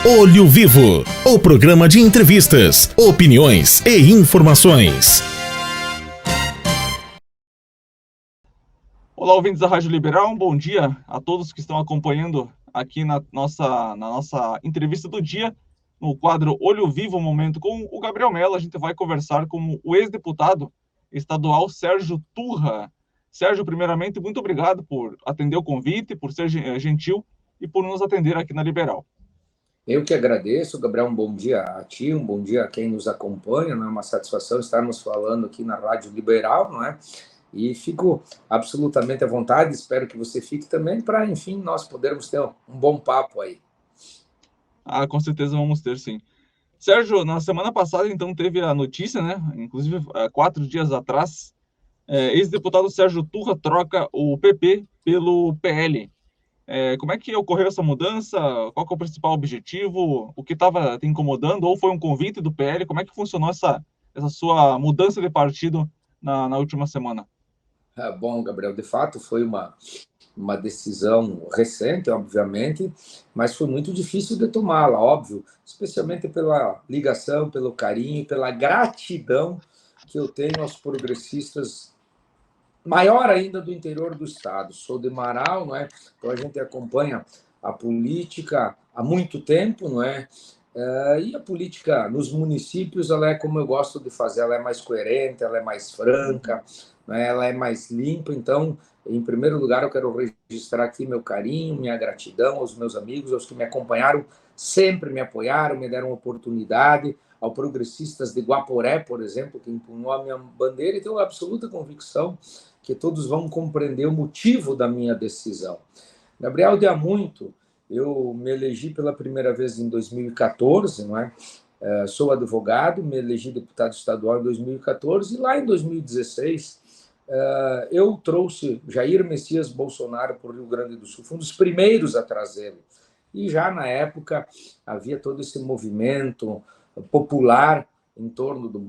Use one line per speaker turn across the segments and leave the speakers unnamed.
Olho Vivo, o programa de entrevistas, opiniões e informações.
Olá, ouvintes da Rádio Liberal, um bom dia a todos que estão acompanhando aqui na nossa entrevista do dia, no quadro Olho Vivo, momento com o Gabriel Mello. A gente vai conversar com o ex-deputado estadual Sérgio Turra. Sérgio, primeiramente, muito obrigado por atender o convite, por ser gentil e por nos atender aqui na Liberal.
Eu que agradeço, Gabriel, um bom dia a ti, um bom dia a quem nos acompanha, não é uma satisfação estarmos falando aqui na Rádio Liberal, não é? E fico absolutamente à vontade, espero que você fique também, para, enfim, nós podermos ter um bom papo aí.
Com certeza vamos ter, sim. Sérgio, na semana passada, então, teve a notícia, né? Inclusive, 4 dias atrás, ex-deputado Sérgio Turra troca o PP pelo PL. Como é que ocorreu essa mudança? Qual que é o principal objetivo? O que estava te incomodando? Ou foi um convite do PL? Como é que funcionou essa sua mudança de partido na última semana?
Bom, Gabriel, de fato foi uma decisão recente, obviamente, mas foi muito difícil de tomá-la, óbvio, especialmente pela ligação, pelo carinho, pela gratidão que eu tenho aos progressistas, maior ainda do interior do estado. Sou de Marau, não é? Então a gente acompanha a política há muito tempo, não é? E a política nos municípios, ela é como eu gosto de fazer, ela é mais coerente, ela é mais franca, né? Ela é mais limpa. Então, em primeiro lugar, eu quero registrar aqui meu carinho, minha gratidão aos meus amigos, aos que me acompanharam, sempre me apoiaram, me deram oportunidade, aos progressistas de Guaporé, por exemplo, que empunhou a minha bandeira, e tenho absoluta convicção que todos vão compreender o motivo da minha decisão. Gabriel, de há muito, eu me elegi pela primeira vez em 2014, não é? Sou advogado, me elegi deputado estadual em 2014, e lá em 2016 eu trouxe Jair Messias Bolsonaro para o Rio Grande do Sul, fui um dos primeiros a trazê-lo. E já na época havia todo esse movimento popular em torno do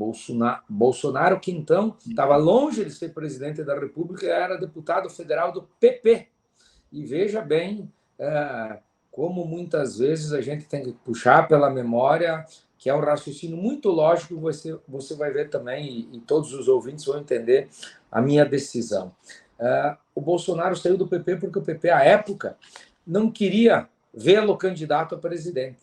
Bolsonaro, que então estava longe de ser presidente da República, era deputado federal do PP. E veja bem como muitas vezes a gente tem que puxar pela memória, que é um raciocínio muito lógico, você vai ver também, e todos os ouvintes vão entender a minha decisão. O Bolsonaro saiu do PP porque o PP, à época, não queria vê-lo candidato a presidente.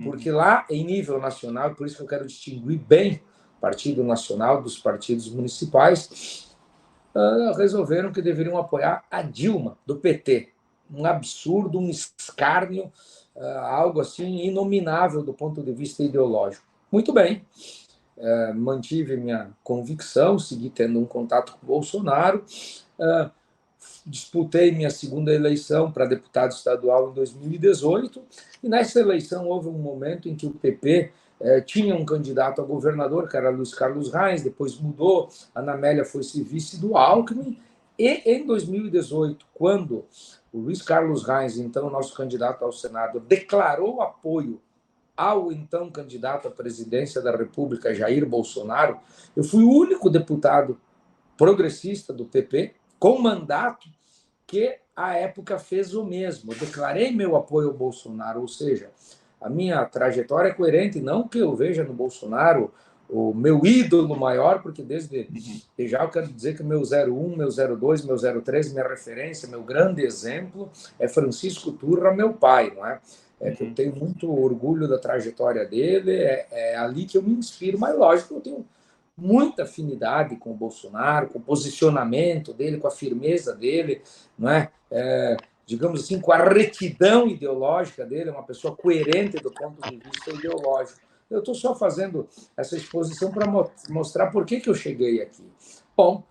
Porque lá, em nível nacional, por isso que eu quero distinguir bem o Partido Nacional dos partidos municipais, resolveram que deveriam apoiar a Dilma, do PT. Um absurdo, um escárnio, algo assim inominável do ponto de vista ideológico. Muito bem, mantive minha convicção, segui tendo um contato com o Bolsonaro, disputei minha segunda eleição para deputado estadual em 2018, e nessa eleição houve um momento em que o PP tinha um candidato a governador, que era Luiz Carlos Reis, depois mudou, Ana Amélia foi-se vice do Alckmin, e em 2018, quando o Luiz Carlos Reis, então nosso candidato ao Senado, declarou apoio ao então candidato à presidência da República, Jair Bolsonaro, eu fui o único deputado progressista do PP, com mandato, que à época fez o mesmo. Eu declarei meu apoio ao Bolsonaro, ou seja, a minha trajetória é coerente, não que eu veja no Bolsonaro o meu ídolo maior, porque desde já eu quero dizer que meu 01, meu 02, meu 03, minha referência, meu grande exemplo é Francisco Turra, meu pai, não é? Que eu tenho muito orgulho da trajetória dele, é ali que eu me inspiro, mas lógico, eu tenho muita afinidade com o Bolsonaro, com o posicionamento dele, com a firmeza dele, não é? Digamos assim, com a retidão ideológica dele, uma pessoa coerente do ponto de vista ideológico. Eu estou só fazendo essa exposição para mostrar por que eu cheguei aqui. Bom,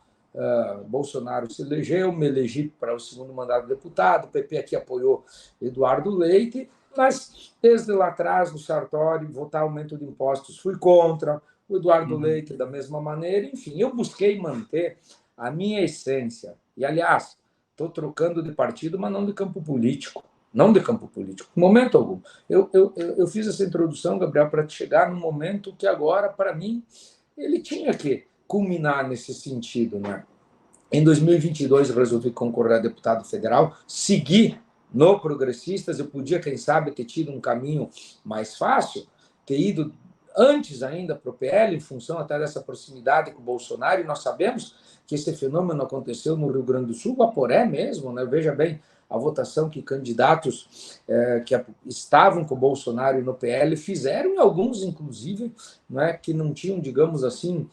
Bolsonaro se elegeu, me elegi para o segundo mandato de deputado, o PP aqui apoiou Eduardo Leite, mas desde lá atrás, no Sartori, votar aumento de impostos, fui contra, o Eduardo Leite da mesma maneira, enfim, eu busquei manter a minha essência. E, aliás, estou trocando de partido, mas não de campo político. Não de campo político, em momento algum. Eu fiz essa introdução, Gabriel, para te chegar num momento que agora, para mim, ele tinha que culminar nesse sentido, né? Em 2022, eu resolvi concorrer a deputado federal, segui no Progressistas, eu podia, quem sabe, ter tido um caminho mais fácil, ter ido antes ainda para o PL, em função até dessa proximidade com o Bolsonaro, e nós sabemos que esse fenômeno aconteceu no Rio Grande do Sul, a Poré mesmo, né? Veja bem a votação que candidatos que estavam com o Bolsonaro no PL fizeram, e alguns, inclusive, né, que não tinham, digamos assim,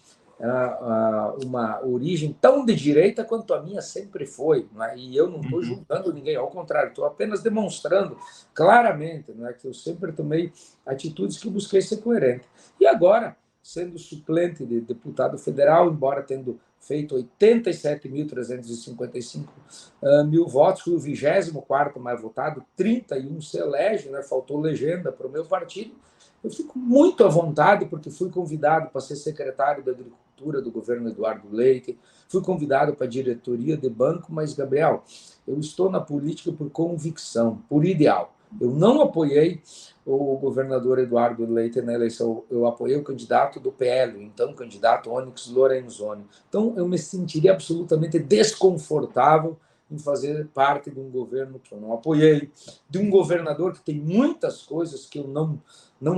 uma origem tão de direita quanto a minha sempre foi, né? E eu não estou julgando ninguém, ao contrário, estou apenas demonstrando claramente, né, que eu sempre tomei atitudes que busquei ser coerente. E agora, sendo suplente de deputado federal, embora tendo feito 87.355 mil votos, fui o 24º mais votado, 31 se elege, né, faltou legenda para o meu partido. Eu fico muito à vontade, porque fui convidado para ser secretário da Agricultura do governo Eduardo Leite, fui convidado para a diretoria de banco, mas, Gabriel, eu estou na política por convicção, por ideal. Eu não apoiei o governador Eduardo Leite na eleição, eu apoiei o candidato do PL, então candidato Onyx Lorenzoni. Então, eu me sentiria absolutamente desconfortável em fazer parte de um governo que eu não apoiei, de um governador que tem muitas coisas que eu não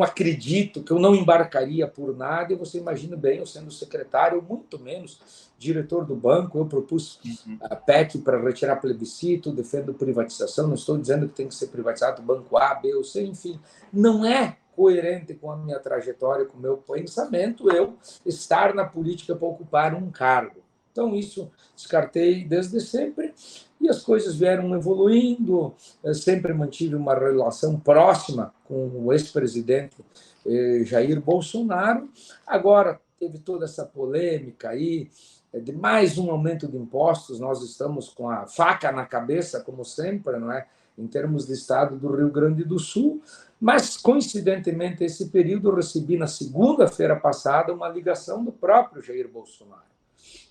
acredito, que eu não embarcaria por nada, e você imagina bem, eu sendo secretário, muito menos diretor do banco, eu propus a PEC para retirar plebiscito, defendo privatização, não estou dizendo que tem que ser privatizado o banco A, B ou C, enfim, não é coerente com a minha trajetória, com o meu pensamento, eu estar na política para ocupar um cargo. Então, isso descartei desde sempre, e as coisas vieram evoluindo. Eu sempre mantive uma relação próxima com o ex-presidente Jair Bolsonaro. Agora, teve toda essa polêmica aí, de mais um aumento de impostos. Nós estamos com a faca na cabeça, como sempre, não é? Em termos de estado do Rio Grande do Sul. Mas, coincidentemente, esse período eu recebi, na segunda-feira passada, uma ligação do próprio Jair Bolsonaro,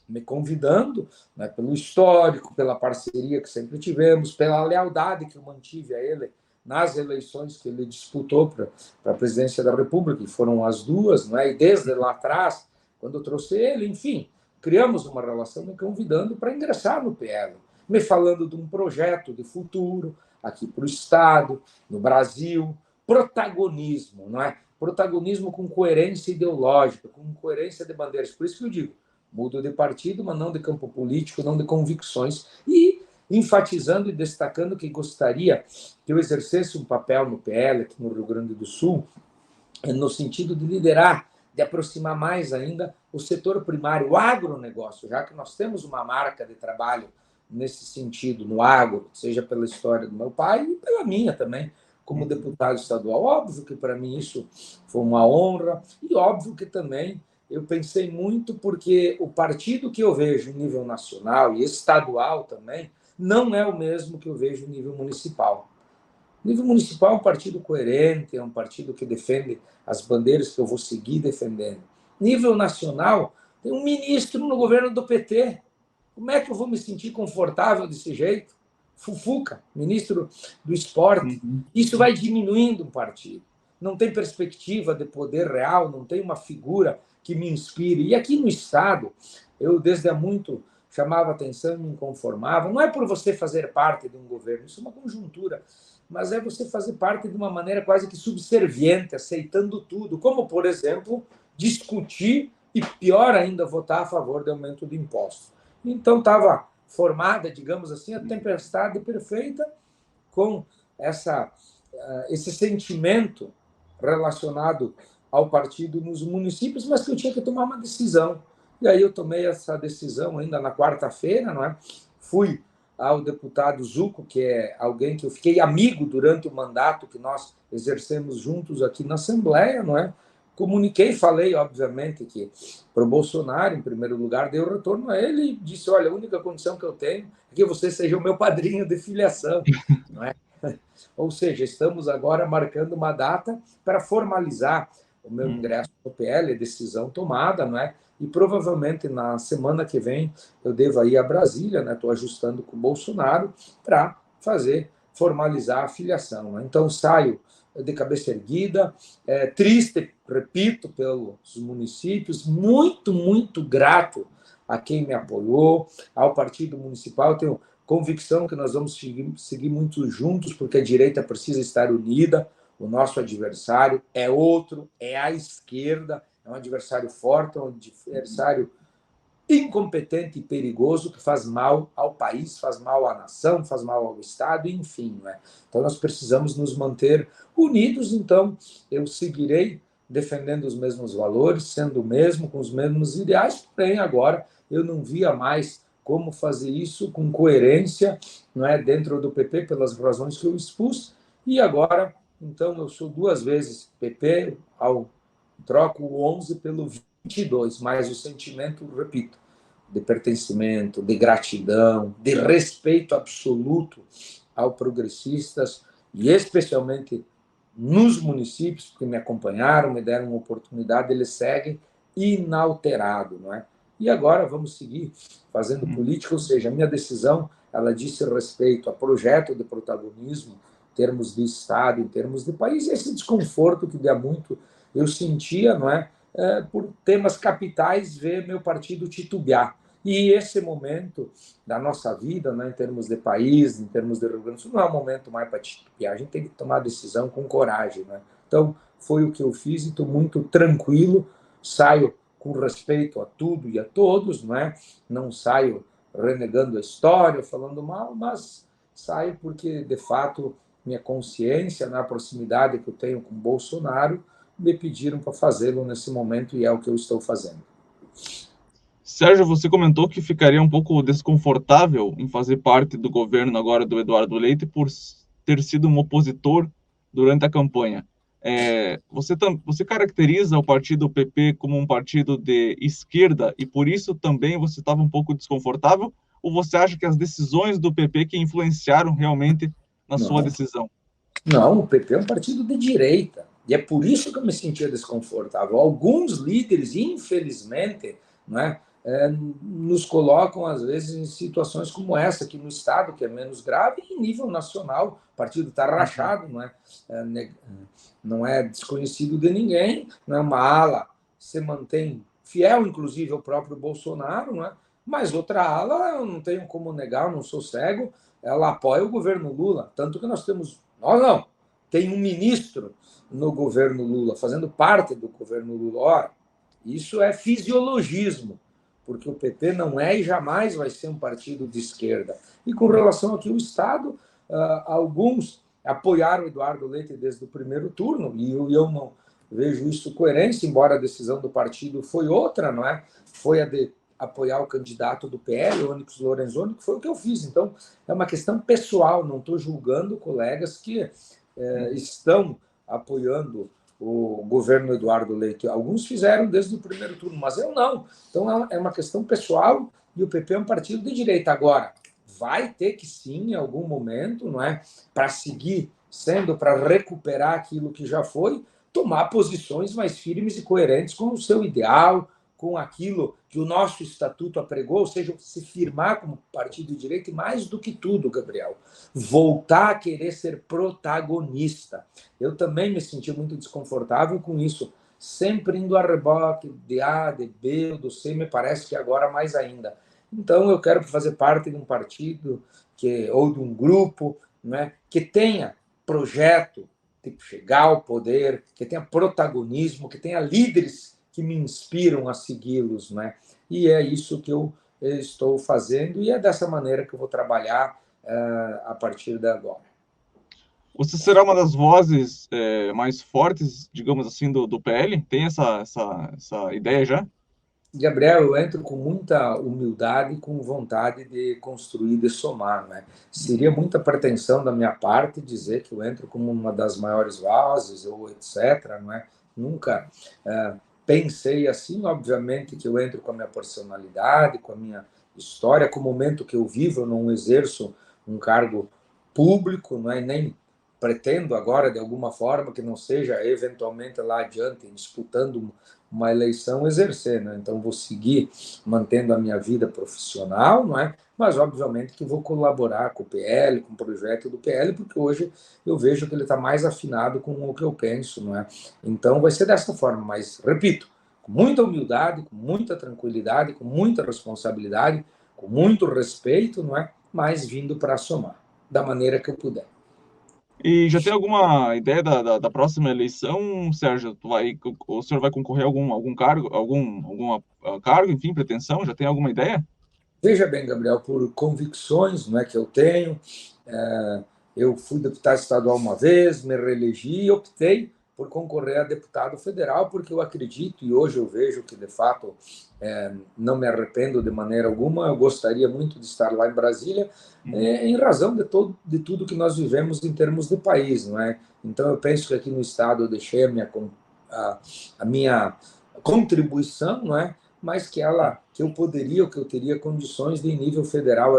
me convidando, né, pelo histórico, pela parceria que sempre tivemos, pela lealdade que eu mantive a ele nas eleições que ele disputou para a presidência da República, que foram as duas, né, e desde lá atrás, quando eu trouxe ele, enfim, criamos uma relação me convidando para ingressar no PL, me falando de um projeto de futuro aqui para o Estado, no Brasil, protagonismo, não é? Protagonismo com coerência ideológica, com coerência de bandeiras. Por isso que eu digo, mudo de partido, mas não de campo político, não de convicções. E enfatizando e destacando que gostaria que eu exercesse um papel no PL, aqui no Rio Grande do Sul, no sentido de liderar, de aproximar mais ainda o setor primário, o agronegócio, já que nós temos uma marca de trabalho nesse sentido, no agro, seja pela história do meu pai e pela minha também, como deputado estadual. Óbvio que para mim isso foi uma honra, e óbvio que também eu pensei muito, porque o partido que eu vejo em nível nacional e estadual também não é o mesmo que eu vejo em nível municipal. O nível municipal é um partido coerente, é um partido que defende as bandeiras que eu vou seguir defendendo. Nível nacional, tem um ministro no governo do PT. Como é que eu vou me sentir confortável desse jeito? Fufuca, ministro do esporte. Isso vai diminuindo um partido. Não tem perspectiva de poder real, não tem uma figura que me inspire. E aqui no Estado, eu desde há muito chamava atenção e me conformava. Não é por você fazer parte de um governo, isso é uma conjuntura, mas é você fazer parte de uma maneira quase que subserviente, aceitando tudo, como, por exemplo, discutir e, pior ainda, votar a favor do aumento de impostos. Então, estava formada, digamos assim, a tempestade perfeita com esse sentimento relacionado ao partido nos municípios, mas que eu tinha que tomar uma decisão. E aí eu tomei essa decisão ainda na quarta-feira, não é? Fui ao deputado Zuco, que é alguém que eu fiquei amigo durante o mandato que nós exercemos juntos aqui na Assembleia, não é? Comuniquei, falei, obviamente, que para o Bolsonaro, em primeiro lugar, dei o retorno a ele e disse, olha, a única condição que eu tenho é que você seja o meu padrinho de filiação, não é? Ou seja, estamos agora marcando uma data para formalizar o meu ingresso no PL, decisão tomada, não é? E provavelmente na semana que vem eu devo ir a Brasília, né? Estou ajustando com o Bolsonaro para formalizar a filiação, né? Então saio de cabeça erguida, triste, repito, pelos municípios, muito, muito grato a quem me apoiou, ao Partido Municipal. Eu tenho convicção que nós vamos seguir muito juntos, porque a direita precisa estar unida. O nosso adversário é outro, é a esquerda, é um adversário forte, é um adversário incompetente e perigoso que faz mal ao país, faz mal à nação, faz mal ao Estado, enfim. Né? Então, nós precisamos nos manter unidos. Então, eu seguirei defendendo os mesmos valores, sendo o mesmo, com os mesmos ideais, porém, agora eu não via mais como fazer isso com coerência, não é, dentro do PP, pelas razões que eu expus, e agora, então, eu sou 2 vezes PP, troco o 11 pelo 22, mas o sentimento, repito, de pertencimento, de gratidão, de respeito absoluto ao progressistas, e especialmente nos municípios que me acompanharam, me deram uma oportunidade, eles seguem inalterado, não é? E agora vamos seguir fazendo política, ou seja, a minha decisão, ela disse respeito a projeto de protagonismo, em termos de Estado, em termos de país, e esse desconforto que há muito eu sentia, não é? Por temas capitais, ver meu partido titubear. E esse momento da nossa vida, né, em termos de país, em termos de Rio Grande do Sul, não é um momento mais para titubear, a gente tem que tomar decisão com coragem. Né? Então, foi o que eu fiz e estou muito tranquilo, saio com respeito a tudo e a todos, não saio renegando a história, falando mal, mas saio porque, de fato, minha consciência, na proximidade que eu tenho com Bolsonaro, me pediram para fazê-lo nesse momento e é o que eu estou fazendo.
Sérgio, você comentou que ficaria um pouco desconfortável em fazer parte do governo agora do Eduardo Leite por ter sido um opositor durante a campanha. Você caracteriza o partido PP como um partido de esquerda e por isso também você estava um pouco desconfortável? Ou você acha que as decisões do PP que influenciaram realmente na sua decisão?
Não, o PP é um partido de direita. E é por isso que eu me sentia desconfortável. Alguns líderes, infelizmente, nos colocam, às vezes, em situações como essa, aqui no Estado, que é menos grave, e em nível nacional, o partido está rachado, não é desconhecido de ninguém, não é uma ala, se mantém fiel, inclusive, ao próprio Bolsonaro, mas outra ala, eu não tenho como negar, eu não sou cego, ela apoia o governo Lula, tanto que nós temos... Não, tem um ministro no governo Lula, fazendo parte do governo Lula. Ora, isso é fisiologismo, porque o PT não é e jamais vai ser um partido de esquerda. E com relação aqui ao Estado, alguns apoiaram o Eduardo Leite desde o primeiro turno, e eu não vejo isso coerência, embora a decisão do partido foi outra, não é? Foi a de apoiar o candidato do PL, o Onyx Lorenzoni, que foi o que eu fiz. Então, é uma questão pessoal, não estou julgando colegas que estão apoiando o governo Eduardo Leite. Alguns fizeram desde o primeiro turno, mas eu não. Então, é uma questão pessoal e o PP é um partido de direita. Agora, vai ter que sim, em algum momento, para seguir sendo, para recuperar aquilo que já foi, tomar posições mais firmes e coerentes com o seu ideal, com aquilo que o nosso estatuto apregou, ou seja, se firmar como partido de direita e, mais do que tudo, Gabriel, voltar a querer ser protagonista. Eu também me senti muito desconfortável com isso, sempre indo a reboque de A, de B, do C, me parece que agora mais ainda. Então, eu quero fazer parte de um partido ou de um grupo que tenha projeto, tipo, chegar ao poder, que tenha protagonismo, que tenha líderes que me inspiram a segui-los, E é isso que eu estou fazendo e é dessa maneira que eu vou trabalhar a partir de agora.
Você será uma das vozes mais fortes, digamos assim, do PL? Tem essa ideia já?
Gabriel, eu entro com muita humildade e com vontade de construir, de somar. Seria muita pretensão da minha parte dizer que eu entro como uma das maiores vozes ou etc. Nunca pensei assim, obviamente, que eu entro com a minha personalidade, com a minha história, com o momento que eu vivo. Eu não exerço um cargo público, nem pretendo agora, de alguma forma, que não seja eventualmente lá adiante, disputando uma eleição, exercer. Então, vou seguir mantendo a minha vida profissional, mas, obviamente, que vou colaborar com o PL, com o projeto do PL, porque hoje eu vejo que ele está mais afinado com o que eu penso. Então, vai ser dessa forma, mas, repito, com muita humildade, com muita tranquilidade, com muita responsabilidade, com muito respeito, mas vindo para somar, da maneira que eu puder.
E já tem alguma ideia da próxima eleição, Sérgio? O senhor vai concorrer a algum cargo, alguma cargo, enfim, pretensão? Já tem alguma ideia?
Veja bem, Gabriel, por convicções, não é, que eu tenho, eu fui deputado estadual uma vez, me reelegi e optei por concorrer a deputado federal, porque eu acredito, e hoje eu vejo que, de fato, não me arrependo de maneira alguma, eu gostaria muito de estar lá em Brasília, em razão de tudo que nós vivemos em termos de país, não é? Então, eu penso que aqui no Estado eu deixei a minha contribuição, não é? Mas que eu poderia, que eu teria condições de, em nível federal,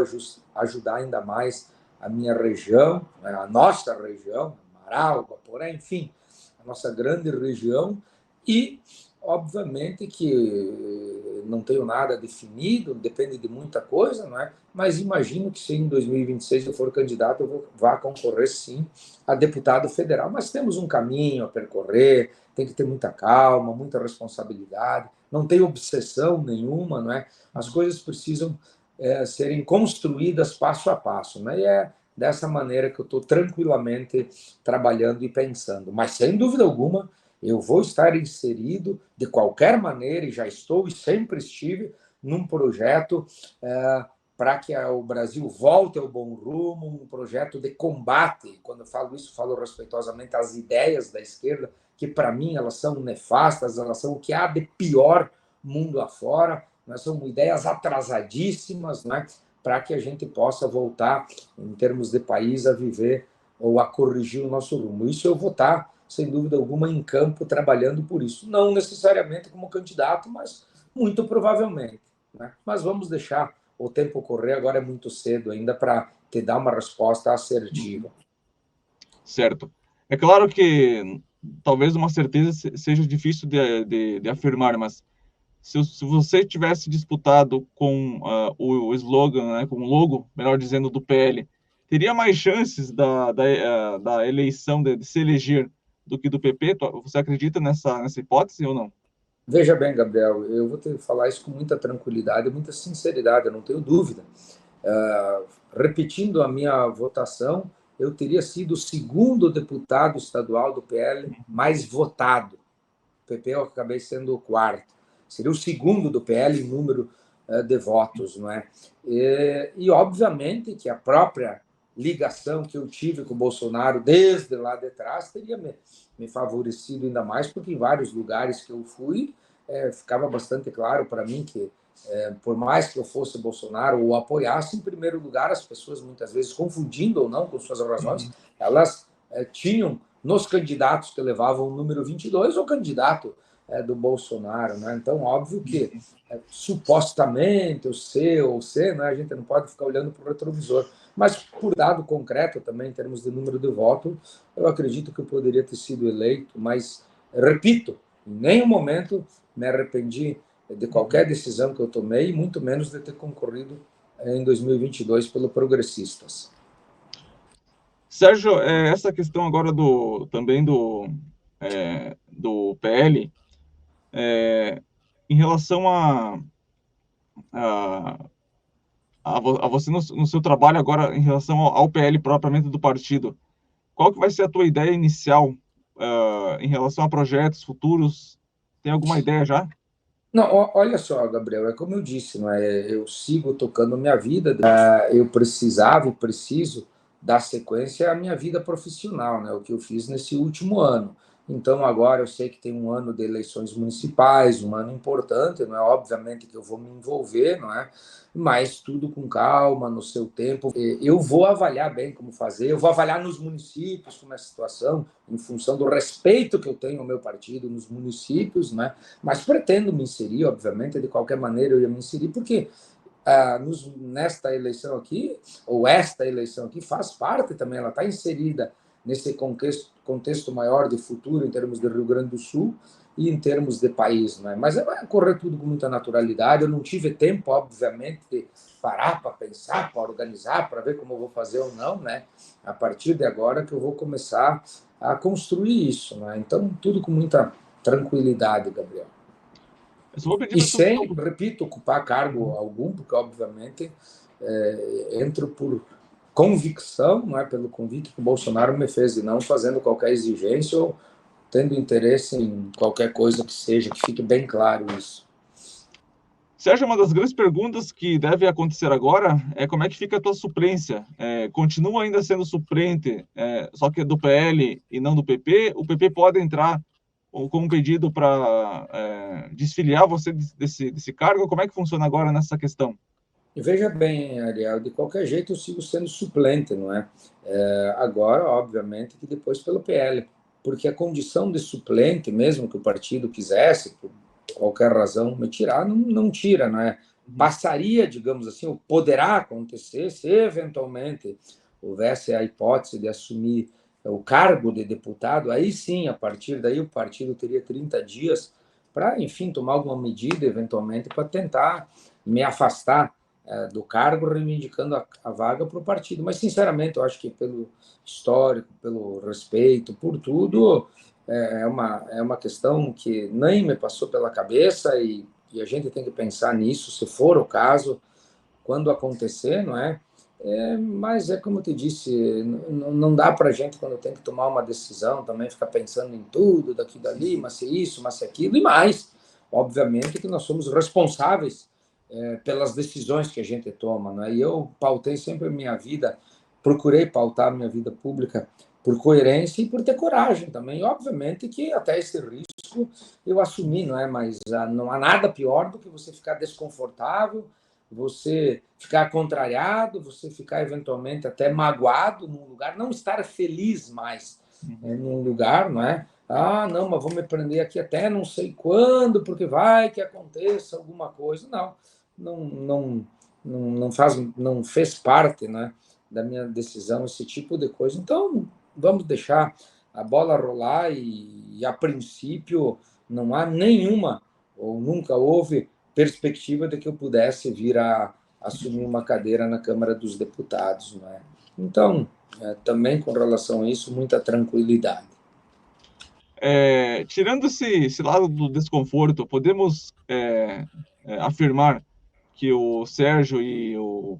ajudar ainda mais a minha região, a nossa região, Amaral, Guaporé, enfim, a nossa grande região, e, obviamente, que não tenho nada definido, depende de muita coisa, não é? Mas imagino que se em 2026 eu for candidato, eu vá concorrer, sim, a deputado federal. Mas temos um caminho a percorrer, tem que ter muita calma, muita responsabilidade, não tem obsessão nenhuma, não é? As coisas precisam serem construídas passo a passo, né? E é dessa maneira que eu estou tranquilamente trabalhando e pensando. Mas, sem dúvida alguma, eu vou estar inserido de qualquer maneira, e já estou e sempre estive, num projeto para que o Brasil volte ao bom rumo, um projeto de combate. Quando eu falo isso, falo respeitosamente às ideias da esquerda, que para mim elas são nefastas, elas são o que há de pior mundo afora, né? São ideias atrasadíssimas, né? Para que a gente possa voltar, em termos de país, a viver ou a corrigir o nosso rumo. Isso eu vou estar, sem dúvida alguma, em campo trabalhando por isso. Não necessariamente como candidato, mas muito provavelmente, né? Mas vamos deixar o tempo correr, agora é muito cedo ainda para te dar uma resposta assertiva.
Certo. É claro que talvez uma certeza seja difícil de afirmar, mas se você tivesse disputado com o slogan, né, com o logo, melhor dizendo, do PL, teria mais chances da eleição de se eleger do que do PP? Você acredita nessa hipótese ou não?
Veja bem, Gabriel, eu vou te falar isso com muita tranquilidade e muita sinceridade, eu não tenho dúvida. Repetindo a minha votação, eu teria sido o segundo deputado estadual do PL mais votado. O PP eu acabei sendo o quarto. Seria o segundo do PL em número de votos, não é? E obviamente que a própria ligação que eu tive com o Bolsonaro desde lá de trás teria me favorecido ainda mais, porque em vários lugares que eu fui, ficava bastante claro para mim que, por mais que eu fosse Bolsonaro ou apoiasse, em primeiro lugar, as pessoas, muitas vezes, confundindo ou não com suas razões, elas tinham nos candidatos que levavam o número 22 o candidato do Bolsonaro, né? Então, óbvio que supostamente o C ou C, né, a gente não pode ficar olhando para o retrovisor, mas por dado concreto também, em termos de número de votos, eu acredito que eu poderia ter sido eleito, mas, repito, em nenhum momento me arrependi de qualquer decisão que eu tomei, muito menos de ter concorrido em 2022 pelo Progressistas.
Sérgio, essa questão agora também do PL, em relação a você no seu trabalho agora, em relação ao PL propriamente do partido, qual que vai ser a tua ideia inicial em relação a projetos futuros? Tem alguma ideia já?
Não, olha só, Gabriel, é como eu disse, não é? Eu sigo tocando minha vida, eu precisava e preciso dar sequência à minha vida profissional, né? O que eu fiz nesse último ano. Então, agora eu sei que tem um ano de eleições municipais, um ano importante, não é? Obviamente que eu vou me envolver, não é? Mas tudo com calma, no seu tempo. Eu vou avaliar bem como fazer, eu vou avaliar nos municípios como é a situação, em função do respeito que eu tenho ao meu partido nos municípios, né? Mas pretendo me inserir, obviamente, de qualquer maneira eu ia me inserir, porque nesta eleição aqui, ou esta eleição aqui, faz parte também, ela está inserida nesse contexto maior de futuro, em termos de Rio Grande do Sul e em termos de país, né? Mas vai correr tudo com muita naturalidade. Eu não tive tempo, obviamente, de parar para pensar, para organizar, para ver como eu vou fazer ou não, né? A partir de agora que eu vou começar a construir isso, né? Então, tudo com muita tranquilidade, Gabriel.
Eu só vou pedir
E
para tu...
sem, repito, ocupar cargo algum, porque, obviamente, entro por convicção, não é pelo convite que o Bolsonaro me fez, e não fazendo qualquer exigência ou tendo interesse em qualquer coisa que seja, que fique bem claro isso.
Sérgio, uma das grandes perguntas que deve acontecer agora é como é que fica a tua suplência. Continua ainda sendo suplente, só que do PL e não do PP? O PP pode entrar com um pedido para desfiliar você desse cargo? Como é que funciona agora nessa questão?
E veja bem, Ariel, de qualquer jeito eu sigo sendo suplente, não é? Agora, obviamente, que depois pelo PL, porque a condição de suplente, mesmo que o partido quisesse, por qualquer razão, me tirar, não tira, não é? Passaria, digamos assim, ou poderá acontecer, se eventualmente houvesse a hipótese de assumir o cargo de deputado, aí sim, a partir daí o partido teria 30 dias para, enfim, tomar alguma medida, eventualmente, para tentar me afastar do cargo, reivindicando a vaga para o partido. Mas, sinceramente, eu acho que pelo histórico, pelo respeito, por tudo, é uma questão que nem me passou pela cabeça e a gente tem que pensar nisso, se for o caso, quando acontecer, não é? Mas como eu te disse, não dá para a gente, quando tem que tomar uma decisão, também ficar pensando em tudo, daqui dali, mas se isso, mas se aquilo, e mais, obviamente que nós somos responsáveis pelas decisões que a gente toma, né? E eu pautei sempre a minha vida, procurei pautar a minha vida pública por coerência e por ter coragem também. E, obviamente que até esse risco eu assumi, não é? Mas não há nada pior do que você ficar desconfortável, você ficar contrariado, você ficar eventualmente até magoado num lugar, não estar feliz mais num lugar, não é? Não, mas vou me prender aqui até não sei quando, porque vai que aconteça alguma coisa. Não fez parte, né, da minha decisão esse tipo de coisa. Então, vamos deixar a bola rolar e a princípio não há nenhuma ou nunca houve perspectiva de que eu pudesse vir a assumir uma cadeira na Câmara dos Deputados, não é? Então, também com relação a isso, muita tranquilidade.
Tirando esse lado do desconforto, podemos afirmar que o Sérgio e o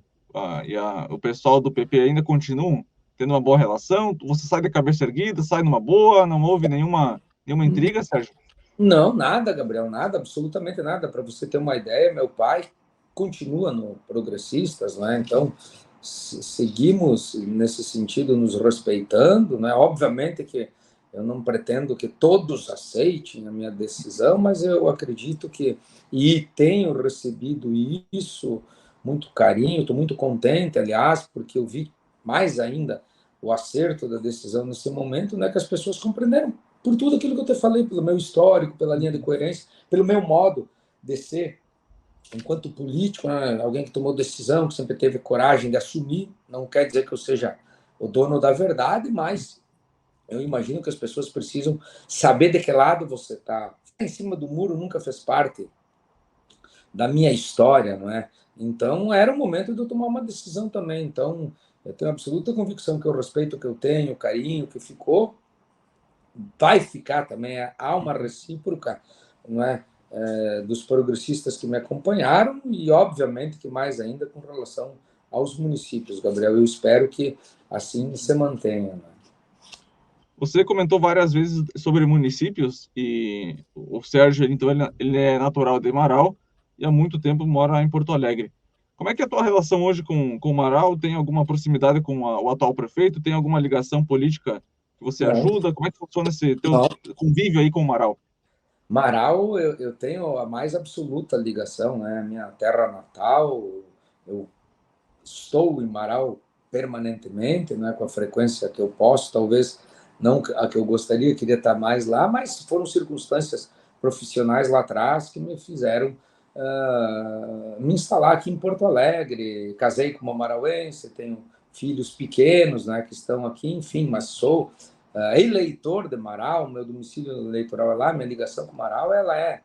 pessoal do PP ainda continuam tendo uma boa relação? Você sai de cabeça erguida, sai numa boa, não houve nenhuma intriga, Sérgio?
Não, nada, Gabriel, nada, absolutamente nada. Para você ter uma ideia, meu pai continua no Progressistas, né? Então, seguimos nesse sentido nos respeitando, né? Obviamente que eu não pretendo que todos aceitem a minha decisão, mas eu acredito que, e tenho recebido isso, muito carinho, estou muito contente, aliás, porque eu vi mais ainda o acerto da decisão nesse momento, né? Que as pessoas compreenderam por tudo aquilo que eu te falei, pelo meu histórico, pela linha de coerência, pelo meu modo de ser enquanto político, né, alguém que tomou decisão, que sempre teve coragem de assumir. Não quer dizer que eu seja o dono da verdade, mas eu imagino que as pessoas precisam saber de que lado você está. Em cima do muro nunca fez parte da minha história, não é? Então, era o momento de eu tomar uma decisão também. Então, eu tenho absoluta convicção que o respeito que eu tenho, o carinho que ficou, vai ficar também. Há uma recíproca, não é? Dos progressistas que me acompanharam e, obviamente, que mais ainda com relação aos municípios, Gabriel. Eu espero que assim se mantenha. Né?
Você comentou várias vezes sobre municípios e o Sérgio, então, ele é natural de Marau e há muito tempo mora em Porto Alegre. Como é que é a tua relação hoje com o Marau? Tem alguma proximidade com o atual prefeito? Tem alguma ligação política que você ajuda? Como é que funciona esse teu convívio aí com o Marau?
Marau, eu tenho a mais absoluta ligação, né? Minha terra natal, eu estou em Marau permanentemente, né? Com a frequência que eu posso, talvez não a que eu gostaria, queria estar mais lá, mas foram circunstâncias profissionais lá atrás que me fizeram me instalar aqui em Porto Alegre. Casei com uma marauense, tenho filhos pequenos, né? Que estão aqui, enfim, mas sou eleitor de Marau, meu domicílio eleitoral é lá, minha ligação com Marau, ela é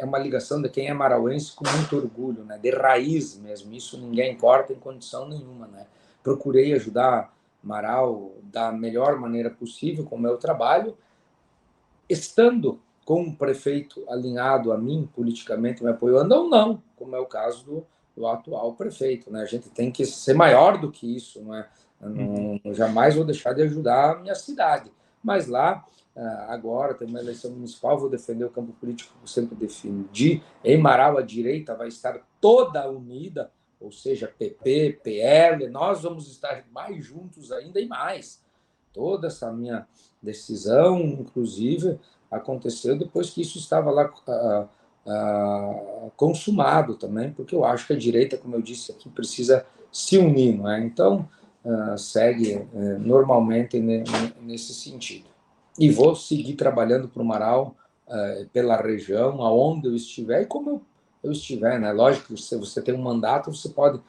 uma ligação de quem é marauense com muito orgulho, né? De raiz mesmo, isso ninguém corta em condição nenhuma, né? Procurei ajudar Marau da melhor maneira possível com o meu trabalho, estando com um prefeito alinhado a mim, politicamente me apoiando ou não, como é o caso do atual prefeito, né? A gente tem que ser maior do que isso, não é? Eu jamais vou deixar de ajudar a minha cidade. Mas lá, agora, tem uma eleição municipal, vou defender o campo político que eu sempre defendi. Em Marau, a direita vai estar toda unida, ou seja, PP, PL, nós vamos estar mais juntos ainda e mais. Toda essa minha decisão, inclusive, aconteceu depois que isso estava lá consumado também, porque eu acho que a direita, como eu disse aqui, precisa se unir, não é? Então, segue normalmente nesse sentido. E vou seguir trabalhando para o Marau, pela região, aonde eu estiver, e como eu estiver, né? Lógico que se você tem um mandato, você pode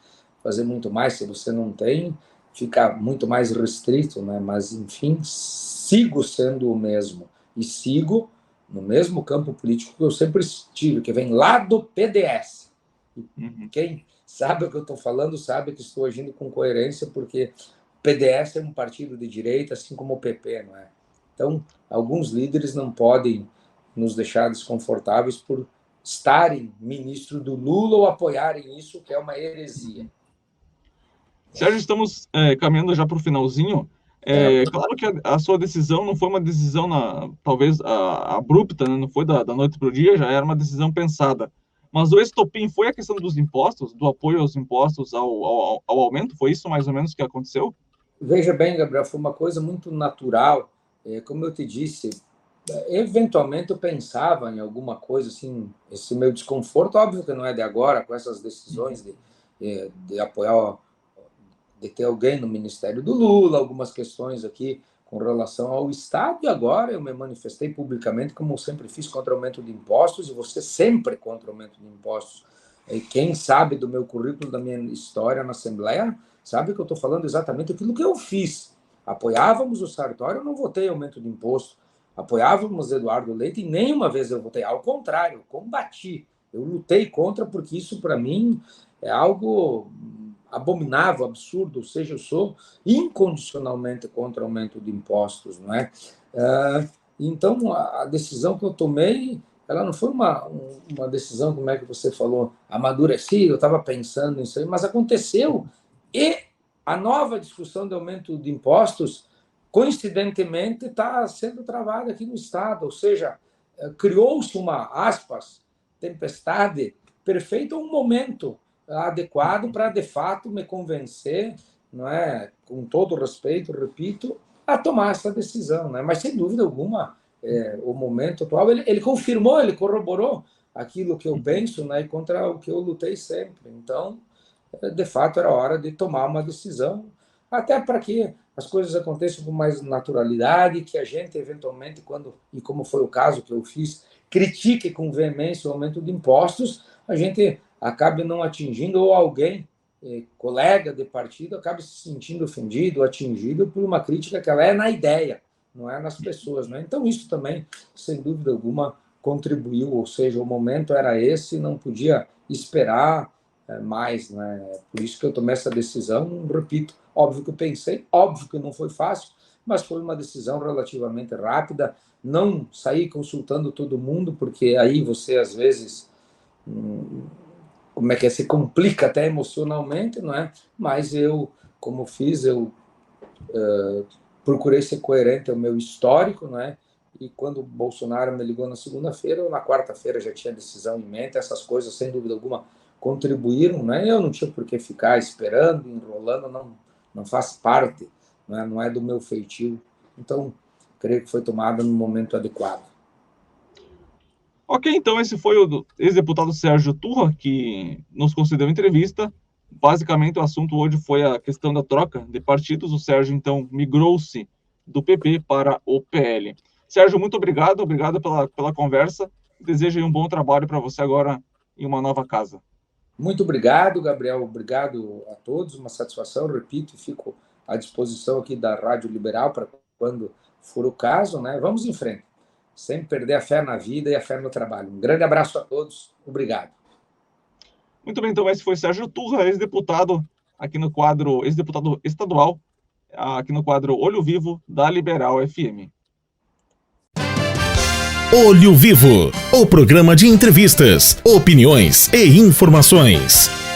fazer muito mais, se você não tem, fica muito mais restrito, né? Mas, enfim, sigo sendo o mesmo, e sigo no mesmo campo político que eu sempre estive, que vem lá do PDS. E quem sabe o que eu estou falando, sabe que estou agindo com coerência, porque o PDS é um partido de direita, assim como o PP, não é? Então, alguns líderes não podem nos deixar desconfortáveis por estarem ministro do Lula ou apoiarem isso, que é uma heresia.
Sérgio, estamos caminhando já para o finalzinho. Claro que a sua decisão não foi uma decisão, talvez, abrupta, né? Não foi da noite para o dia, já era uma decisão pensada. Mas o estopim foi a questão dos impostos, do apoio aos impostos ao aumento? Foi isso mais ou menos que aconteceu?
Veja bem, Gabriel, foi uma coisa muito natural. Como eu te disse, eventualmente eu pensava em alguma coisa, assim, esse meu desconforto, óbvio que não é de agora, com essas decisões de apoiar, de ter alguém no Ministério do Lula, algumas questões aqui com relação ao Estado, e agora eu me manifestei publicamente, como eu sempre fiz, contra o aumento de impostos, e você sempre contra o aumento de impostos. E quem sabe do meu currículo, da minha história na Assembleia, sabe que eu estou falando exatamente aquilo que eu fiz. Apoiávamos o Sartori, eu não votei aumento de imposto. Apoiávamos Eduardo Leite e nenhuma vez eu votei. Ao contrário, combati. Eu lutei contra, porque isso, para mim, é algo abominável, absurdo. Ou seja, eu sou incondicionalmente contra o aumento de impostos, não é? Então, a decisão que eu tomei, ela não foi uma decisão, como é que você falou, amadurecida, eu estava pensando nisso aí, mas aconteceu. E a nova discussão de aumento de impostos, coincidentemente, está sendo travada aqui no Estado, ou seja, criou-se uma, aspas, tempestade perfeita, um momento adequado para, de fato, me convencer, não é, com todo o respeito, repito, a tomar essa decisão, né? Mas, sem dúvida alguma, o momento atual, ele confirmou, ele corroborou aquilo que eu penso, né, e contra o que eu lutei sempre. Então, de fato, era hora de tomar uma decisão, até para que as coisas aconteçam com mais naturalidade, que a gente, eventualmente, e como foi o caso que eu fiz, critique com veemência o aumento de impostos, a gente acabe não atingindo, ou alguém, colega de partido, acabe se sentindo ofendido, atingido por uma crítica que ela é na ideia, não é nas pessoas, né? Então, isso também, sem dúvida alguma, contribuiu, ou seja, o momento era esse, não podia esperar mais, né? Por isso que eu tomei essa decisão, repito, óbvio que eu pensei, óbvio que não foi fácil, mas foi uma decisão relativamente rápida, não saí consultando todo mundo, porque aí você, às vezes, como é que é, se complica até emocionalmente, não é? Mas eu, como fiz, eu procurei ser coerente ao meu histórico, não é? E quando o Bolsonaro me ligou na segunda-feira, eu na quarta-feira já tinha decisão em mente, essas coisas, sem dúvida alguma, contribuíram, né? Eu não tinha por que ficar esperando, enrolando, não faz parte, né? Não é do meu feitio. Então, creio que foi tomada no momento adequado.
Ok, então esse foi o ex-deputado Sérgio Turra, que nos concedeu entrevista. Basicamente, o assunto hoje foi a questão da troca de partidos. O Sérgio, então, migrou-se do PP para o PL. Sérgio, muito obrigado pela conversa. Desejo um bom trabalho para você agora em uma nova casa.
Muito obrigado, Gabriel. Obrigado a todos. Uma satisfação, repito, e fico à disposição aqui da Rádio Liberal para quando for o caso, né? Vamos em frente. Sem perder a fé na vida e a fé no trabalho. Um grande abraço a todos. Obrigado.
Muito bem, então esse foi Sérgio Turra, ex-deputado aqui no quadro, ex-deputado estadual, aqui no quadro Olho Vivo da Liberal FM.
Olho Vivo, o programa de entrevistas, opiniões e informações.